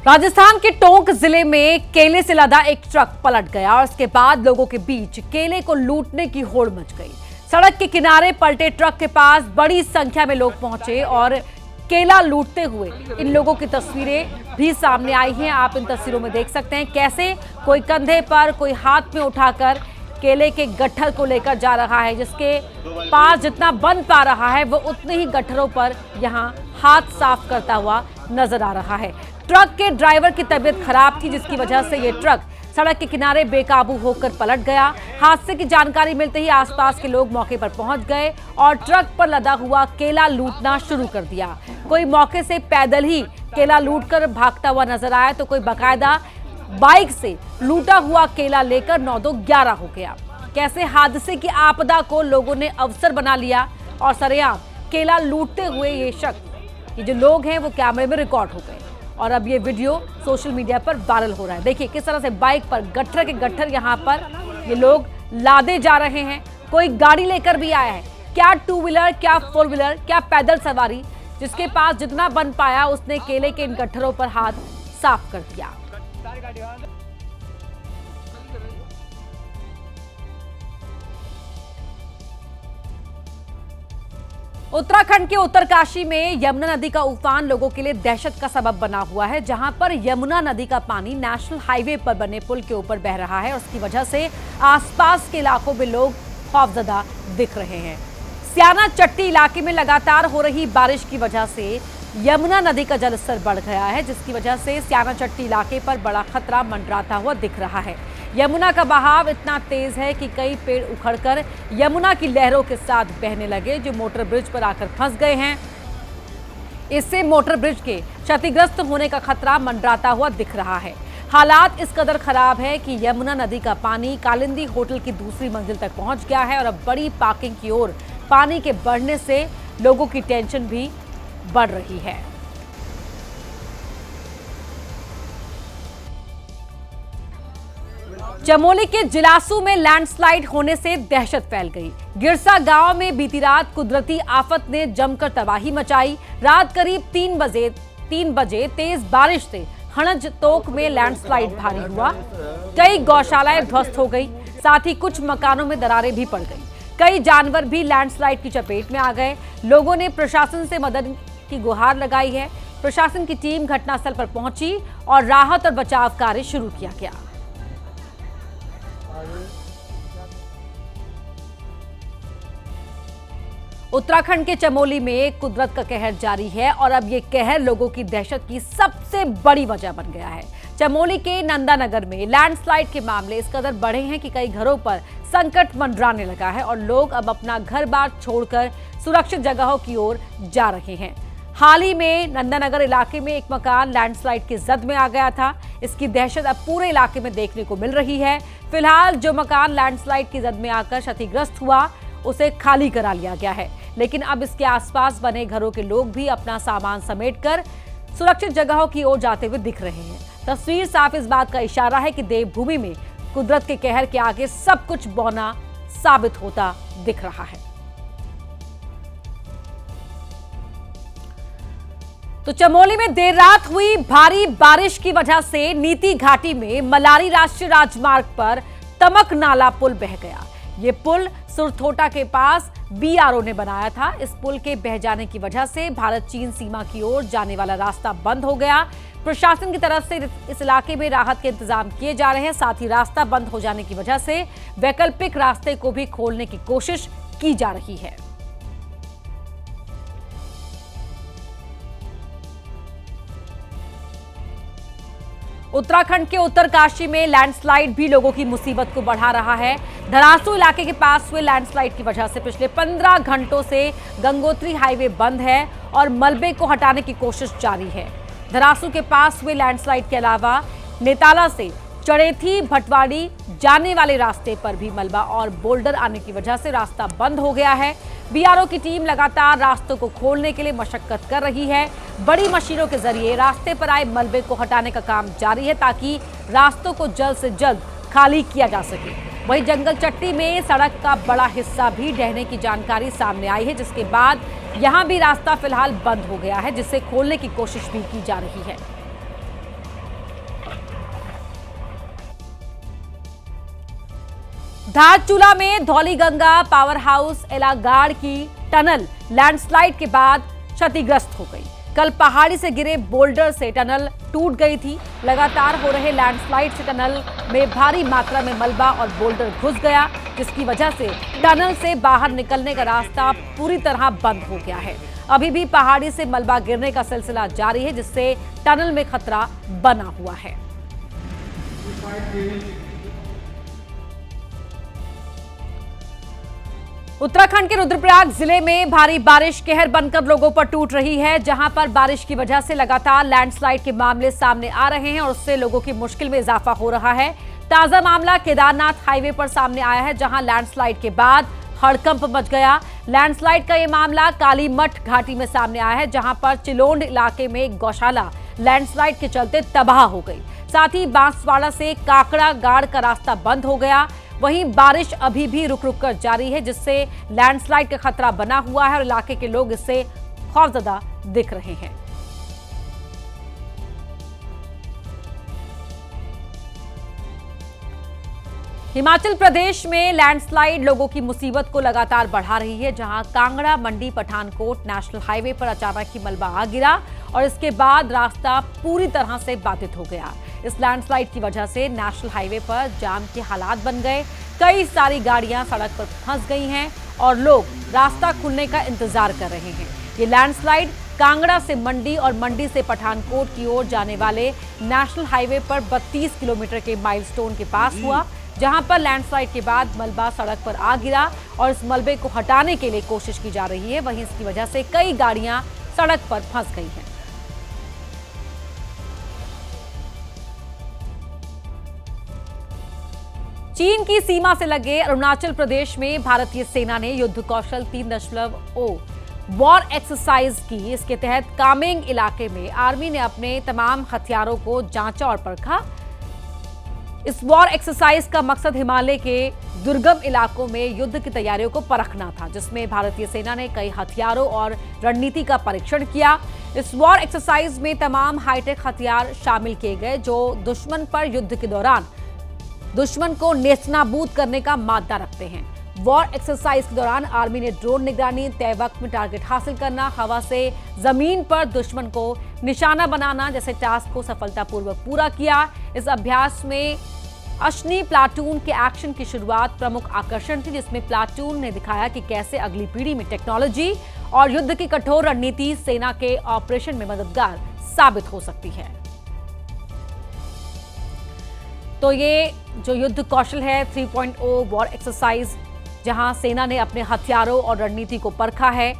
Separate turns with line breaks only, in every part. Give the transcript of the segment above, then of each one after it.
राजस्थान के टोंक जिले में केले से लदा एक ट्रक पलट गया और इसके बाद लोगों के बीच केले को लूटने की होड़ मच गई। सड़क के किनारे पलटे ट्रक के पास बड़ी संख्या में लोग पहुंचे और केला लूटते हुए इन लोगों की तस्वीरें भी सामने आई हैं। आप इन तस्वीरों में देख सकते हैं कैसे कोई कंधे पर, कोई हाथ में उठाकर केले के गट्ठर को लेकर जा रहा है। जिसके पास जितना बन पा रहा है वो उतने ही गट्ठरों पर यहां हाथ साफ करता हुआ नजर आ रहा है। ट्रक के ड्राइवर की तबीयत खराब थी, जिसकी वजह से ये ट्रक सड़क के किनारे बेकाबू होकर पलट गया। हादसे की जानकारी मिलते ही आसपास के लोग मौके पर पहुंच गए और ट्रक पर लदा हुआ केला लूटना शुरू कर दिया। कोई मौके से पैदल ही केला लूटकर भागता हुआ नजर आया तो कोई बाकायदा बाइक से लूटा हुआ केला लेकर 9-2-11 हो गया। कैसे हादसे की आपदा को लोगों ने अवसर बना लिया और सरेआम केला लूटते हुए ये जो लोग हैं वो कैमरे में रिकॉर्ड हो गए और अब ये वीडियो सोशल मीडिया पर वायरल हो रहा है। देखिए किस तरह से बाइक पर गट्ठर के गट्ठर यहाँ पर ये लोग लादे जा रहे हैं। कोई गाड़ी लेकर भी आया है, क्या 2 व्हीलर, क्या 4 व्हीलर, क्या पैदल सवारी। जिसके पास जितना बन पाया उसने केले के इन गट्ठरों पर हाथ साफ कर दिया। उत्तराखंड के उत्तरकाशी में यमुना नदी का उफान लोगों के लिए दहशत का सबब बना हुआ है। जहां पर यमुना नदी का पानी नेशनल हाईवे पर बने पुल के ऊपर बह रहा है और उसकी वजह से आसपास के इलाकों में लोग खौफजदा दिख रहे हैं। स्याना चट्टी इलाके में लगातार हो रही बारिश की वजह से यमुना नदी का जलस्तर बढ़ गया है, जिसकी वजह से स्याना चट्टी इलाके पर बड़ा खतरा मंडराता हुआ दिख रहा है। यमुना का बहाव इतना तेज है कि कई पेड़ उखड़कर यमुना की लहरों के साथ बहने लगे, जो मोटर ब्रिज पर आकर फंस गए हैं। इससे मोटर ब्रिज के क्षतिग्रस्त होने का खतरा मंडराता हुआ दिख रहा है। हालात इस कदर खराब है कि यमुना नदी का पानी कालिंदी होटल की दूसरी मंजिल तक पहुंच गया है और अब बड़ी पार्किंग की ओर पानी के बढ़ने से लोगों की टेंशन भी बढ़ रही है। चमोली के जिलासू में लैंडस्लाइड होने से दहशत फैल गई। गिरसा गांव में बीती रात कुदरती आफत ने जमकर तबाही मचाई। रात करीब 3 बजे तेज बारिश से हणज तोक में लैंडस्लाइड भारी हुआ। कई गौशालाएं ध्वस्त हो गई, साथ ही कुछ मकानों में दरारें भी पड़ गई। कई जानवर भी लैंडस्लाइड की चपेट में आ गए। लोगों ने प्रशासन से मदद की गुहार लगाई है। प्रशासन की टीम घटनास्थल पर पहुंची और राहत और बचाव कार्य शुरू किया गया। उत्तराखंड के चमोली में कुदरत का कहर जारी है और अब ये कहर लोगों की दहशत की सबसे बड़ी वजह बन गया है। चमोली के नंदानगर में लैंडस्लाइड के मामले इस कदर बढ़े हैं कि कई घरों पर संकट मंडराने लगा है और लोग अब अपना घर-बार छोड़कर सुरक्षित जगहों की ओर जा रहे हैं। हाल ही में नंदानगर इलाके में एक मकान लैंडस्लाइड की जद में आ गया था। इसकी दहशत अब पूरे इलाके में देखने को मिल रही है। फिलहाल जो मकान लैंडस्लाइड की जद में आकर क्षतिग्रस्त हुआ उसे खाली करा लिया गया है, लेकिन अब इसके आसपास बने घरों के लोग भी अपना सामान समेटकर सुरक्षित जगहों की ओर जाते हुए दिख रहे हैं। तस्वीर साफ इस बात का इशारा है कि देवभूमि में कुदरत के कहर के आगे सब कुछ बौना साबित होता दिख रहा है। तो चमोली में देर रात हुई भारी बारिश की वजह से नीति घाटी में मलारी राष्ट्रीय राजमार्ग पर तमक नाला पुल बह गया। ये पुल सुरथोटा के पास बीआरओ ने बनाया था। इस पुल के बह जाने की वजह से भारत चीन सीमा की ओर जाने वाला रास्ता बंद हो गया। प्रशासन की तरफ से इस इलाके में राहत के इंतजाम किए जा रहे हैं। साथ ही रास्ता बंद हो जाने की वजह से वैकल्पिक रास्ते को भी खोलने की कोशिश की जा रही है। उत्तराखंड के उत्तरकाशी में लैंडस्लाइड भी लोगों की मुसीबत को बढ़ा रहा है। धरासू इलाके के पास हुए लैंडस्लाइड की वजह से पिछले 15 घंटों से गंगोत्री हाईवे बंद है और मलबे को हटाने की कोशिश जारी है। धरासू के पास हुए लैंडस्लाइड के अलावा नेताला से चड़ेथी भटवाड़ी जाने वाले रास्ते पर भी मलबा और बोल्डर आने की वजह से रास्ता बंद हो गया है। बीआरओ की टीम लगातार रास्तों को खोलने के लिए मशक्कत कर रही है। बड़ी मशीनों के जरिए रास्ते पर आए मलबे को हटाने का काम जारी है ताकि रास्तों को जल्द से जल्द खाली किया जा सके। वहीं जंगल चट्टी में सड़क का बड़ा हिस्सा भी ढहने की जानकारी सामने आई है, जिसके बाद यहां भी रास्ता फिलहाल बंद हो गया है, जिसे खोलने की कोशिश भी की जा रही है। धारचूला में धौलीगंगा पावर हाउस एलागाड़ की टनल लैंडस्लाइड के बाद क्षतिग्रस्त हो गई। कल पहाड़ी से गिरे बोल्डर से टनल टूट गई थी। लगातार हो रहे लैंडस्लाइड से टनल में भारी मात्रा में मलबा और बोल्डर घुस गया, जिसकी वजह से टनल से बाहर निकलने का रास्ता पूरी तरह बंद हो गया है। अभी भी पहाड़ी से मलबा गिरने का सिलसिला जारी है, जिससे टनल में खतरा बना हुआ है। उत्तराखंड के रुद्रप्रयाग जिले में भारी बारिश कहर बनकर लोगों पर टूट रही है, जहां पर बारिश की वजह से लगातार लैंडस्लाइड के मामले सामने आ रहे हैं और उससे लोगों की मुश्किल में इजाफा हो रहा है। ताजा मामला केदारनाथ हाईवे पर सामने आया है, जहां लैंडस्लाइड के बाद हड़कंप मच गया। लैंडस्लाइड का यह मामला कालीमठ घाटी में सामने आया है, जहां पर चिलोंड इलाके में एक गौशाला लैंडस्लाइड के चलते तबाह हो गई। साथ ही बांसवाड़ा से काकड़ा गाड़ का रास्ता बंद हो गया। वहीं बारिश अभी भी रुक रुक कर जारी है, जिससे लैंडस्लाइड का खतरा बना हुआ है और इलाके के लोग इससे खौफजदा दिख रहे हैं। हिमाचल प्रदेश में लैंडस्लाइड लोगों की मुसीबत को लगातार बढ़ा रही है, जहां कांगड़ा मंडी पठानकोट नेशनल हाईवे पर अचानक ही मलबा आ गिरा और इसके बाद रास्ता पूरी तरह से बाधित हो गया। इस लैंडस्लाइड की वजह से नेशनल हाईवे पर जाम के हालात बन गए। कई सारी गाड़ियां सड़क पर फंस गई हैं और लोग रास्ता खुलने का इंतजार कर रहे हैं। ये लैंडस्लाइड कांगड़ा से मंडी और मंडी से पठानकोट की ओर जाने वाले नेशनल हाईवे पर 32 किलोमीटर के माइलस्टोन के पास हुआ, जहां पर लैंडस्लाइड के बाद मलबा सड़क पर आ गिरा और इस मलबे को हटाने के लिए कोशिश की जा रही है। वहीं इसकी वजह से कई गाड़ियां सड़क पर फंस गई हैं। चीन की सीमा से लगे अरुणाचल प्रदेश में भारतीय सेना ने युद्ध कौशल 3.0 वॉर एक्सरसाइज की। इसके तहत कामेंग इलाके में आर्मी ने अपने तमाम हथियारों को जांचा और परखा। इस वॉर एक्सरसाइज का मकसद हिमालय के दुर्गम इलाकों में युद्ध की तैयारियों को परखना था, जिसमें भारतीय सेना ने कई हथियारों और रणनीति का परीक्षण किया। इस वॉर एक्सरसाइज में तमाम हाईटेक हथियार शामिल किए गए, जो दुश्मन पर युद्ध के दौरान दुश्मन को नेस्तनाबूद करने का मादा रखते हैं। वॉर एक्सरसाइज के दौरान आर्मी ने ड्रोन निगरानी, तय वक्त में टारगेट हासिल करना, हवा से जमीन पर दुश्मन को निशाना बनाना जैसे टास्क को सफलतापूर्वक पूरा किया। इस अभ्यास में अश्नी प्लाटून के एक्शन की शुरुआत प्रमुख आकर्षण थी, जिसमें प्लाटून ने दिखाया कि कैसे अगली पीढ़ी में टेक्नोलॉजी और युद्ध की कठोर रणनीति सेना के ऑपरेशन में मददगार साबित हो सकती है। तो ये जो युद्ध कौशल है 3.0 वॉर एक्सरसाइज, जहां सेना ने अपने हथियारों और रणनीति को परखा है।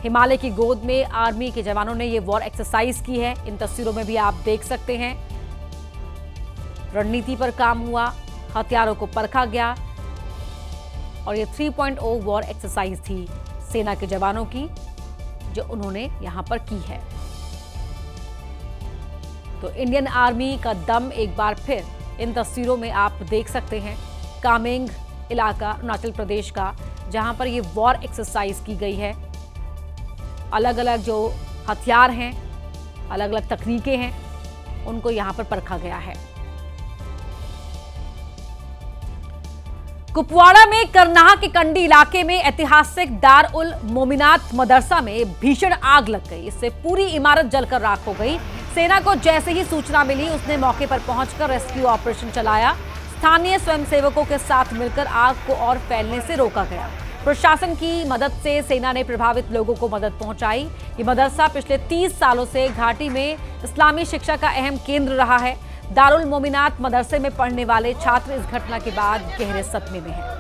हिमालय की गोद में आर्मी के जवानों ने ये वॉर एक्सरसाइज की है। इन तस्वीरों में भी आप देख सकते हैं, रणनीति पर काम हुआ, हथियारों को परखा गया और ये 3.0 वॉर एक्सरसाइज थी सेना के जवानों की, जो उन्होंने यहां पर की है। तो इंडियन आर्मी का दम एक बार फिर इन तस्वीरों में आप देख सकते हैं। कामेंग इलाका अरुणाचल प्रदेश का, जहां पर ये वॉर एक्सरसाइज की गई है। अलग अलग जो हथियार हैं, अलग अलग तकनीकें हैं, उनको यहां पर परखा गया है। कुपवाड़ा में करनाह के कंडी इलाके में ऐतिहासिक दार उल मोमिनात मदरसा में भीषण आग लग गई। इससे पूरी इमारत जलकर राख हो गई। सेना को जैसे ही सूचना मिली, उसने मौके पर पहुंचकर रेस्क्यू ऑपरेशन चलाया। स्थानीय स्वयंसेवकों के साथ मिलकर आग को और फैलने से रोका गया। प्रशासन की मदद से सेना ने प्रभावित लोगों को मदद पहुंचाई। ये मदरसा पिछले 30 सालों से घाटी में इस्लामी शिक्षा का अहम केंद्र रहा है। दारुल मोमिनात मदरसे में पढ़ने वाले छात्र इस घटना के बाद गहरे सदमे में हैं।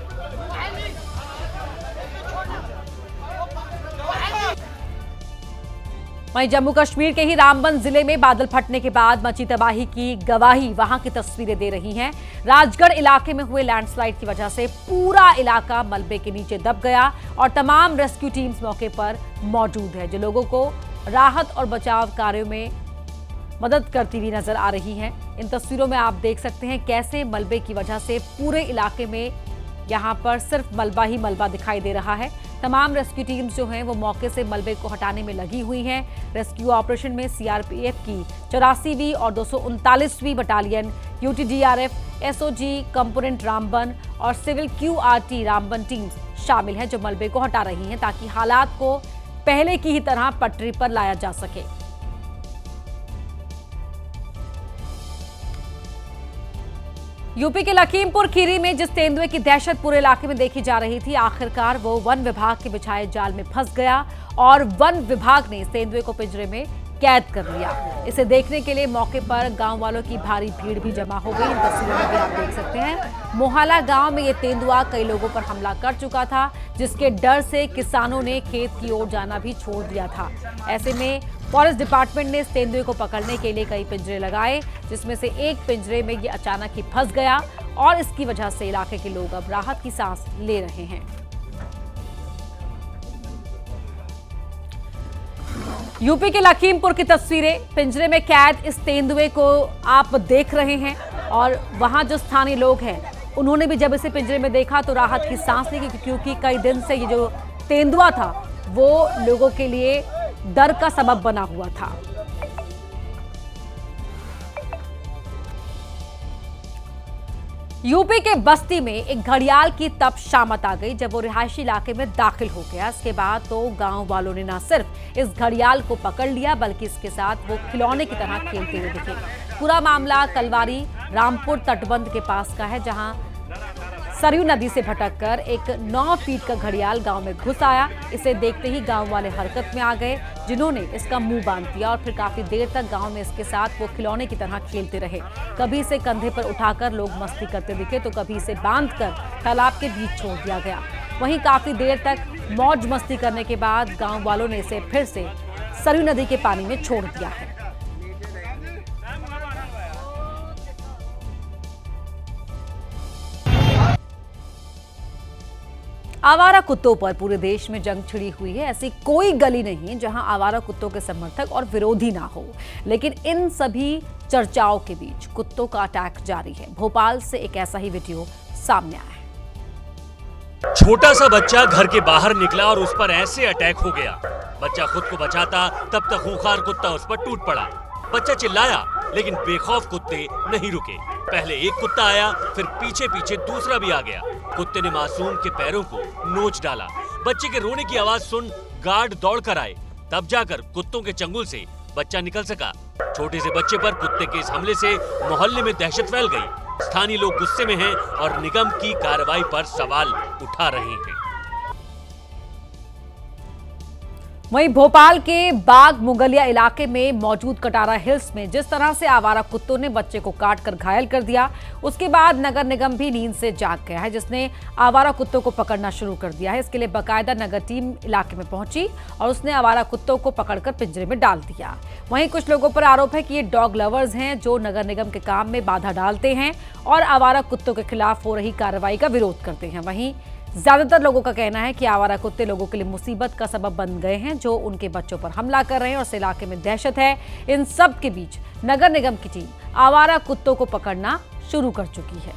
वहीं जम्मू कश्मीर के ही रामबन जिले में बादल फटने के बाद मची तबाही की गवाही वहां की तस्वीरें दे रही हैं। राजगढ़ इलाके में हुए लैंडस्लाइड की वजह से पूरा इलाका मलबे के नीचे दब गया और तमाम रेस्क्यू टीम्स मौके पर मौजूद है, जो लोगों को राहत और बचाव कार्यों में मदद करती हुई नजर आ रही हैं। इन तस्वीरों में आप देख सकते हैं कैसे मलबे की वजह से पूरे इलाके में यहां पर सिर्फ मलबा ही मलबा दिखाई दे रहा है। तमाम रेस्क्यू टीम्स जो हैं वो मौके से मलबे को हटाने में लगी हुई हैं। रेस्क्यू ऑपरेशन में सीआरपीएफ की 84वीं और 239वीं बटालियन यूटीडीआरएफ, एसओजी कंपोनेंट रामबन और सिविल क्यूआरटी रामबन टीम्स शामिल हैं जो मलबे को हटा रही हैं ताकि हालात को पहले की ही तरह पटरी पर लाया जा सके। यूपी के लखीमपुर खीरी में जिस तेंदुए की दहशत पूरे इलाके में देखी जा रही थी, आखिरकार वो वन विभाग के बिछाए जाल में फंस गया और वन विभाग ने इस तेंदुए को पिंजरे में कैद कर लिया। इसे देखने के लिए मौके पर गांव वालों की भारी भीड़ भी जमा हो गई। इन तस्वीरों में भी आप देख सकते हैं, मोहाला गांव में ये तेंदुआ कई लोगों पर हमला कर चुका था, जिसके डर से किसानों ने खेत की ओर जाना भी छोड़ दिया था। ऐसे में फॉरेस्ट डिपार्टमेंट ने इस तेंदुए को पकड़ने के लिए कई पिंजरे लगाए, जिसमें से एक पिंजरे में ये अचानक ही फंस गया और इसकी वजह से इलाके के लोग अब राहत की सांस ले रहे हैं। यूपी के लखीमपुर की तस्वीरें, पिंजरे में कैद इस तेंदुए को आप देख रहे हैं और वहां जो स्थानीय लोग हैं उन्होंने भी जब इसे पिंजरे में देखा तो राहत की सांस ली, क्योंकि कई दिन से ये जो तेंदुआ था वो लोगों के लिए डर का सबब बना हुआ था। यूपी के बस्ती में एक घड़ियाल की तब शामत आ गई जब वो रिहायशी इलाके में दाखिल हो गया। इसके बाद तो गांव वालों ने न सिर्फ इस घड़ियाल को पकड़ लिया बल्कि इसके साथ वो खिलौने की तरह खेलते हुए दिखे। पूरा मामला कलवारी रामपुर तटबंध के पास का है, जहां सरयू नदी से भटककर एक 9 फीट का घड़ियाल गांव में घुस आया। इसे देखते ही गांव वाले हरकत में आ गए, जिन्होंने इसका मुंह बांध दिया और फिर काफी देर तक गांव में इसके साथ वो खिलौने की तरह खेलते रहे। कभी इसे कंधे पर उठाकर लोग मस्ती करते दिखे तो कभी इसे बांधकर तालाब के बीच छोड़ दिया गया। वहीं काफी देर तक मौज मस्ती करने के बाद गाँव वालों ने इसे फिर से सरयू नदी के पानी में छोड़ दिया है। आवारा कुत्तों पर पूरे देश में जंग छिड़ी हुई है। ऐसी कोई गली नहीं जहां आवारा कुत्तों के समर्थक और विरोधी ना हो, लेकिन इन सभी चर्चाओं के बीच कुत्तों का अटैक जारी है। भोपाल से एक ऐसा ही वीडियो सामने आया है।
छोटा सा बच्चा घर के बाहर निकला और उस पर ऐसे अटैक हो गया। बच्चा खुद को बचाता तब तक खूंखार कुत्ता उस पर टूट पड़ा। बच्चा चिल्लाया लेकिन बेखौफ कुत्ते नहीं रुके। पहले एक कुत्ता आया, फिर पीछे पीछे दूसरा भी आ गया। कुत्ते ने मासूम के पैरों को नोच डाला। बच्चे के रोने की आवाज सुन गार्ड दौड़कर आए, तब जाकर कुत्तों के चंगुल से बच्चा निकल सका। छोटे से बच्चे पर कुत्ते के इस हमले से मोहल्ले में दहशत फैल गई। स्थानीय लोग गुस्से में हैं और निगम की कार्रवाई पर सवाल उठा रहे हैं।
वहीं भोपाल के बाग मुगलिया इलाके में मौजूद कटारा हिल्स में जिस तरह से आवारा कुत्तों ने बच्चे को काटकर घायल कर दिया, उसके बाद नगर निगम भी नींद से जाग गया है, जिसने आवारा कुत्तों को पकड़ना शुरू कर दिया है। इसके लिए बाकायदा नगर टीम इलाके में पहुंची और उसने आवारा कुत्तों को पकड़कर पिंजरे में डाल दिया। वहीं कुछ लोगों पर आरोप है कि ये डॉग लवर्स हैं जो नगर निगम के काम में बाधा डालते हैं और आवारा कुत्तों के खिलाफ हो रही कार्रवाई का विरोध करते हैं। वहीं ज्यादातर लोगों का कहना है कि आवारा कुत्ते लोगों के लिए मुसीबत का सबब बन गए हैं, जो उनके बच्चों पर हमला कर रहे हैं और इस इलाके में दहशत है। इन सब के बीच नगर निगम की टीम आवारा कुत्तों को पकड़ना शुरू कर चुकी है।